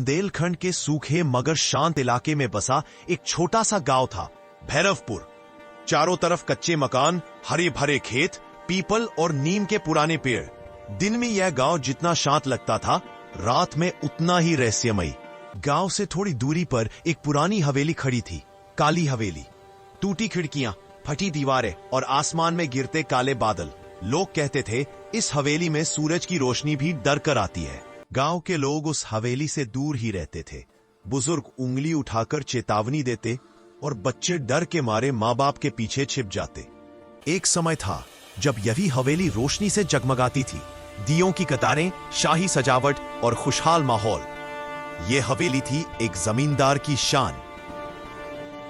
बुंदेलखंड के सूखे मगर शांत इलाके में बसा एक छोटा सा गांव था, भैरवपुर। चारों तरफ कच्चे मकान, हरे भरे खेत, पीपल और नीम के पुराने पेड़। दिन में यह गांव जितना शांत लगता था, रात में उतना ही रहस्यमयी। गांव से थोड़ी दूरी पर एक पुरानी हवेली खड़ी थी, काली हवेली। टूटी खिड़कियां, फटी दीवारें और आसमान में गिरते काले बादल। लोग कहते थे इस हवेली में सूरज की रोशनी भी डर कर आती है। गांव के लोग उस हवेली से दूर ही रहते थे। बुजुर्ग उंगली उठाकर चेतावनी देते और बच्चे डर के मारे माँ बाप के पीछे छिप जाते। एक समय था जब यही हवेली रोशनी से जगमगाती थी, दियों की कतारें, शाही सजावट और खुशहाल माहौल। यह हवेली थी एक जमींदार की शान।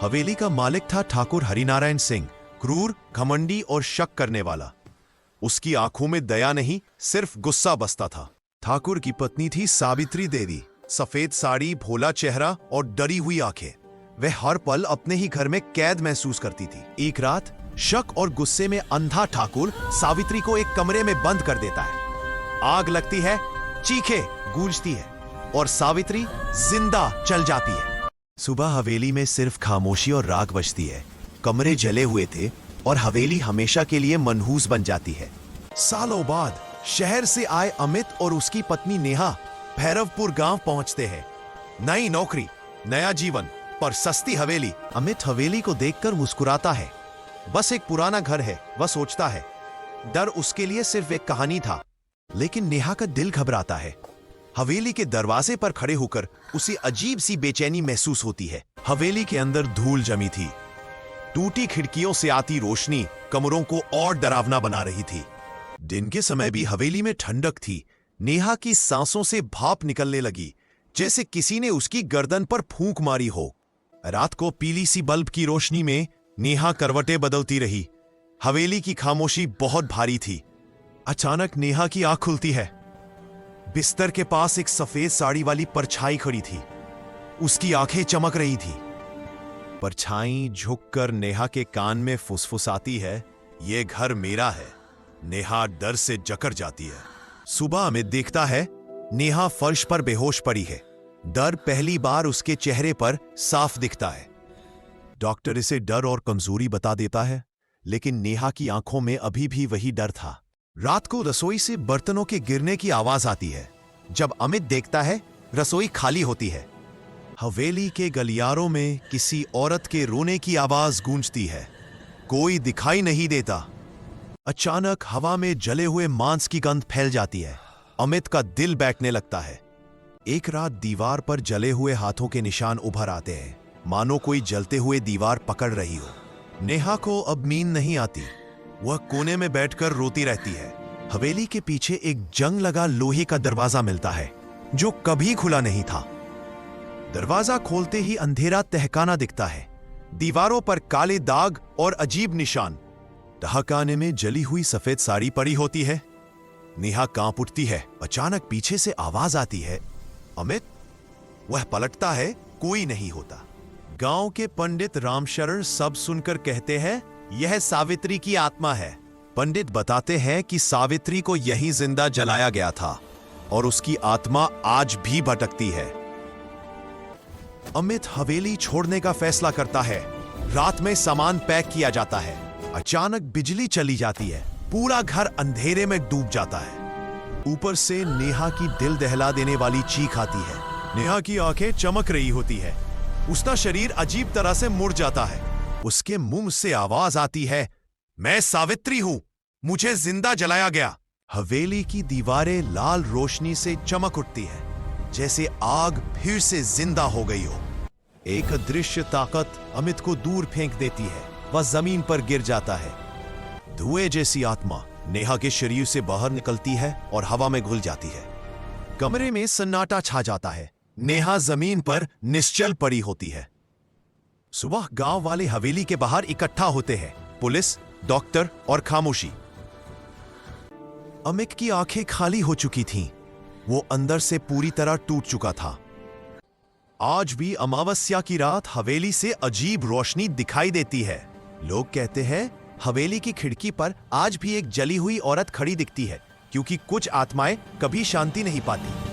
हवेली का मालिक था ठाकुर हरिनारायण सिंह, क्रूर, घमंडी और शक करने वाला। उसकी आंखों में दया नहीं, सिर्फ गुस्सा बसता था। ठाकुर की पत्नी थी सावित्री देवी, सफेद साड़ी, भोला चेहरा और डरी हुई आंखें। वह हर पल अपने ही घर में कैद महसूस करती थी। एक रात शक और गुस्से में अंधा ठाकुर सावित्री को एक कमरे में बंद कर देता है। आग लगती है, चीखें गूंजती है और सावित्री जिंदा चल जाती है। सुबह हवेली में सिर्फ खामोशी और राग बजती है। कमरे जले हुए थे और हवेली हमेशा के लिए मनहूस बन जाती है। सालों बाद शहर से आए अमित और उसकी पत्नी नेहा भैरवपुर गांव पहुंचते हैं। नई नौकरी, नया जीवन, पर सस्ती हवेली। अमित हवेली को देखकर मुस्कुराता है। बस एक पुराना घर है, वह सोचता है। डर उसके लिए सिर्फ एक कहानी था। लेकिन नेहा का दिल घबराता है। हवेली के दरवाजे पर खड़े होकर उसे अजीब सी बेचैनी महसूस होती है। हवेली के अंदर धूल जमी थी। टूटी खिड़कियों से आती रोशनी कमरों को और डरावना बना रही थी। दिन के समय भी हवेली में ठंडक थी। नेहा की सांसों से भाप निकलने लगी, जैसे किसी ने उसकी गर्दन पर फूंक मारी हो। रात को पीली सी बल्ब की रोशनी में नेहा करवटें बदलती रही। हवेली की खामोशी बहुत भारी थी। अचानक नेहा की आंख खुलती है। बिस्तर के पास एक सफेद साड़ी वाली परछाई खड़ी थी। उसकी आंखें चमक रही थी। परछाई झुककर नेहा के कान में फुसफुसाती है, "यह घर मेरा है।" नेहा डर से जकड़ जाती है। सुबह अमित देखता है नेहा फर्श पर बेहोश पड़ी है। डर पहली बार उसके चेहरे पर साफ दिखता है। डॉक्टर इसे डर और कमजोरी बता देता है, लेकिन नेहा की आंखों में अभी भी वही डर था। रात को रसोई से बर्तनों के गिरने की आवाज आती है। जब अमित देखता है, रसोई खाली होती है। हवेली के गलियारों में किसी औरत के रोने की आवाज गूंजती है। कोई दिखाई नहीं देता। अचानक हवा में जले हुए मांस की गंध फैल जाती है। अमित का दिल बैठने लगता है। एक रात दीवार पर जले हुए हाथों के निशान उभर आते हैं, मानो कोई जलते हुए दीवार पकड़ रही हो। नेहा को अब नींद नहीं आती। वह कोने में बैठकर रोती रहती है। हवेली के पीछे एक जंग लगा लोहे का दरवाजा मिलता है, जो कभी खुला नहीं था। दरवाजा खोलते ही अंधेरा तहखाना दिखता है। दीवारों पर काले दाग और अजीब निशान। तहखाने में जली हुई सफेद साड़ी पड़ी होती है। नेहा कांप उठती है। अचानक पीछे से आवाज आती है, "अमित।" वह पलटता है, कोई नहीं होता। गांव के पंडित रामशरण सब सुनकर कहते हैं, "यह सावित्री की आत्मा है।" पंडित बताते हैं कि सावित्री को यहीं जिंदा जलाया गया था और उसकी आत्मा आज भी भटकती है। अमित हवेली छोड़ने का फैसला करता है। रात में सामान पैक किया जाता है। अचानक बिजली चली जाती है। पूरा घर अंधेरे में डूब जाता है। ऊपर से नेहा की दिल दहला देने वाली चीख आती है। नेहा की आंखें चमक रही होती है। उसका शरीर अजीब तरह से मुड़ जाता है। उसके मुंह से आवाज आती है, "मैं सावित्री हूं, मुझे जिंदा जलाया गया।" हवेली की दीवारें लाल रोशनी से चमक उठती है, जैसे आग फिर से जिंदा हो गई हो। एक अदृश्य ताकत अमित को दूर फेंक देती है। वह जमीन पर गिर जाता है। धुएं जैसी आत्मा नेहा के शरीर से बाहर निकलती है और हवा में घुल जाती है। कमरे में सन्नाटा छा जाता है। नेहा जमीन पर निश्चल पड़ी होती है। सुबह गांव वाले हवेली के बाहर इकट्ठा होते हैं। पुलिस, डॉक्टर और खामोशी। अमित की आंखें खाली हो चुकी थीं। वो अंदर से पूरी तरह टूट चुका था। आज भी अमावस्या की रात हवेली से अजीब रोशनी दिखाई देती है। लोग कहते हैं हवेली की खिड़की पर आज भी एक जली हुई औरत खड़ी दिखती है, क्योंकि कुछ आत्माएं कभी शांति नहीं पाती।